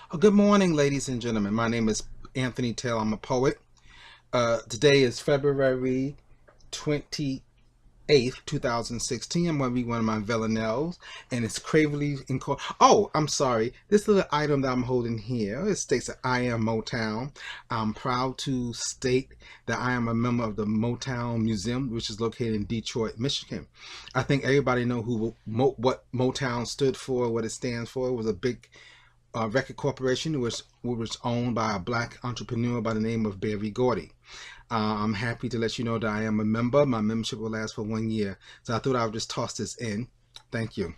Good morning, ladies and gentlemen. My name is Anthony Taylor. I'm a poet. Today is February 28th, 2016. I'm going to read one of my villanelles, and it's Cravely in Court. Oh, I'm sorry. This little item that I'm holding here, it states that I am Motown. I'm proud to state that I am a member of the Motown Museum, which is located in Detroit, Michigan. I think everybody know what Motown stood for, what it stands for. It was a big record corporation, which was owned by a black entrepreneur by the name of Berry Gordy. I'm happy to let you know that I am a member. My membership will last for 1 year. So I thought I would just toss this in. Thank you.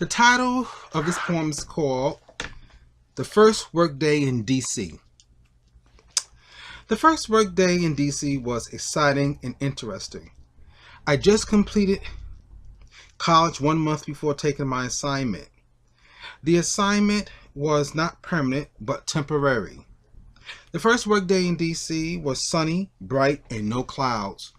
The title of this poem is called The First Workday in D.C. The first workday in D.C. was exciting and interesting. I just completed college 1 month before taking my assignment. The assignment was not permanent, but temporary. The first workday in D.C. was sunny, bright, and no clouds.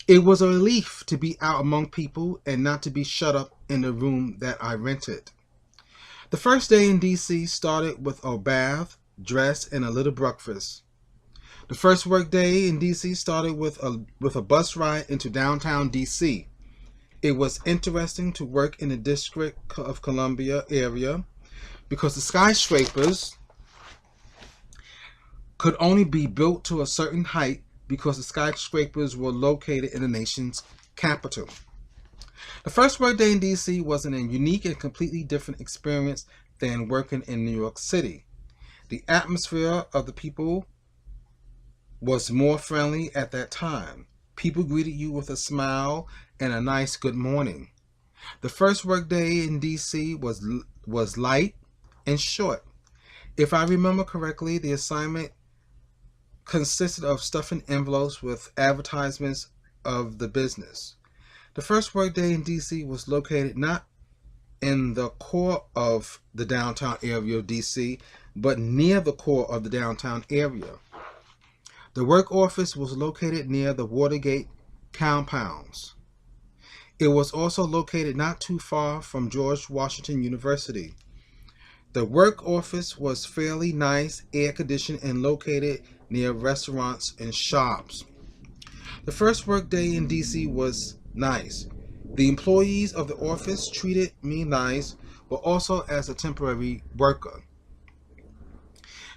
It was a relief to be out among people and not to be shut up in the room that I rented. The first day in D.C. started with a bath, dress, and a little breakfast. The first workday in D.C. started with a bus ride into downtown D.C. It was interesting to work in the District of Columbia area because the skyscrapers could only be built to a certain height because the skyscrapers were located in the nation's capital. The first workday in D.C. was a unique and completely different experience than working in New York City. The atmosphere of the people was more friendly at that time. People greeted you with a smile and a nice good morning. The first workday in D.C. was light and short. If I remember correctly, the assignment consisted of stuffing envelopes with advertisements of the business. The first workday in D.C. was located not in the core of the downtown area of D.C., but near the core of the downtown area. The work office was located near the Watergate compounds. It was also located not too far from George Washington University. The work office was fairly nice, air-conditioned, and located near restaurants and shops. The first workday in D.C. was nice. The employees of the office treated me nice, but also as a temporary worker.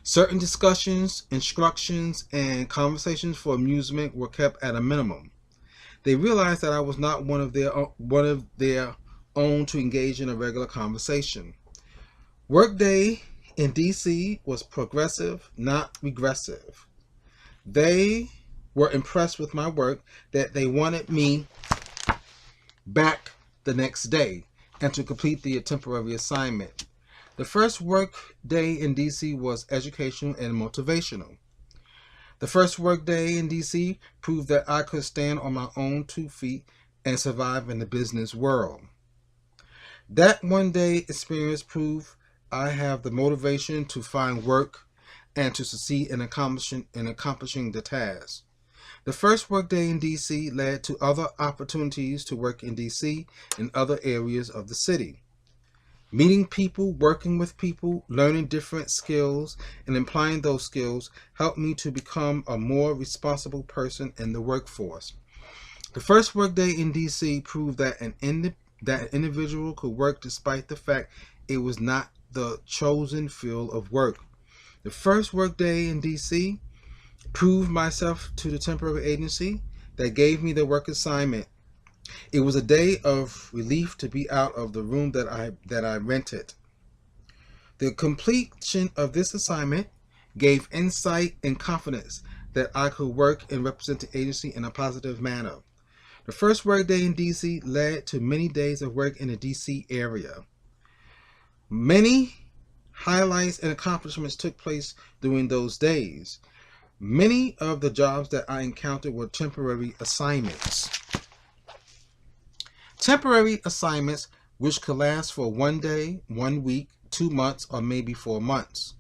Certain discussions, instructions, and conversations for amusement were kept at a minimum. They realized that I was not one of their own to engage in a regular conversation. Workday in D.C. was progressive, not regressive. They were impressed with my work that they wanted me back the next day and to complete the temporary assignment. The first work day in D.C. was educational and motivational. The first work day in D.C. proved that I could stand on my own 2 feet and survive in the business world. That one-day experience proved I have the motivation to find work and to succeed in accomplishing the task. The first work day in D.C. led to other opportunities to work in D.C. and other areas of the city. Meeting people, working with people, learning different skills, and applying those skills helped me to become a more responsible person in the workforce. The first workday in D.C. proved that an individual could work despite the fact it was not the chosen field of work. The first workday in D.C. proved myself to the temporary agency that gave me the work assignment. It was a day of relief to be out of the room that I rented. The completion of this assignment gave insight and confidence that I could work and represent the agency in a positive manner. The first workday in D.C. led to many days of work in the D.C. area. Many highlights and accomplishments took place during those days. Many of the jobs that I encountered were temporary assignments. Temporary assignments which could last for 1 day, 1 week, 2 months, or maybe 4 months.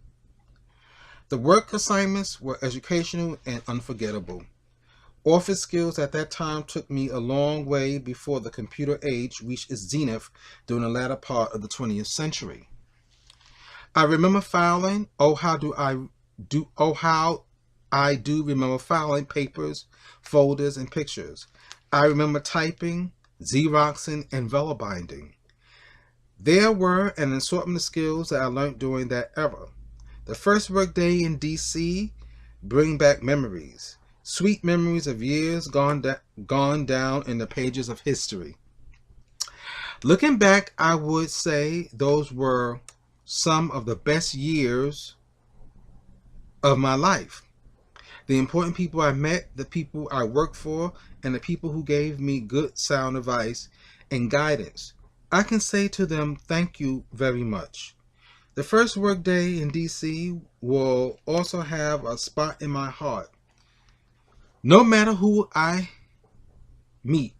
The work assignments were educational and unforgettable. Office skills at that time took me a long way before the computer age reached its zenith during the latter part of the 20th century. I remember filing, how I do remember filing papers, folders, and pictures. I remember typing, Xeroxing, and vellum binding. There were an assortment of skills that I learned during that era. The first workday in DC bring back memories, sweet memories of years gone down in the pages of history. Looking back, I would say those were some of the best years of my life. The important people I met, the people I worked for, and the people who gave me good sound advice and guidance. I can say to them, thank you very much. The first workday in DC will also have a spot in my heart. No matter who I meet,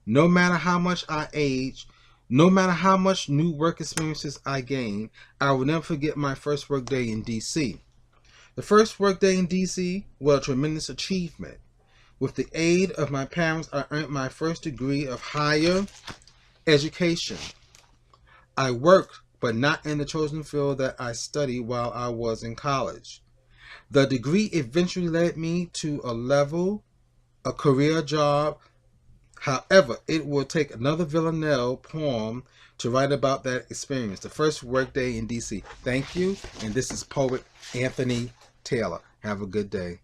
no matter how much I age, no matter how much new work experiences I gain, I will never forget my first workday in DC. The first workday in DC was a tremendous achievement. With the aid of my parents, I earned my first degree of higher education. I worked, but not in the chosen field that I studied while I was in college. The degree eventually led me to a career job. However, it will take another Villanelle poem to write about that experience. The first workday in DC. Thank you, and this is poet Anthony Taylor. Have a good day.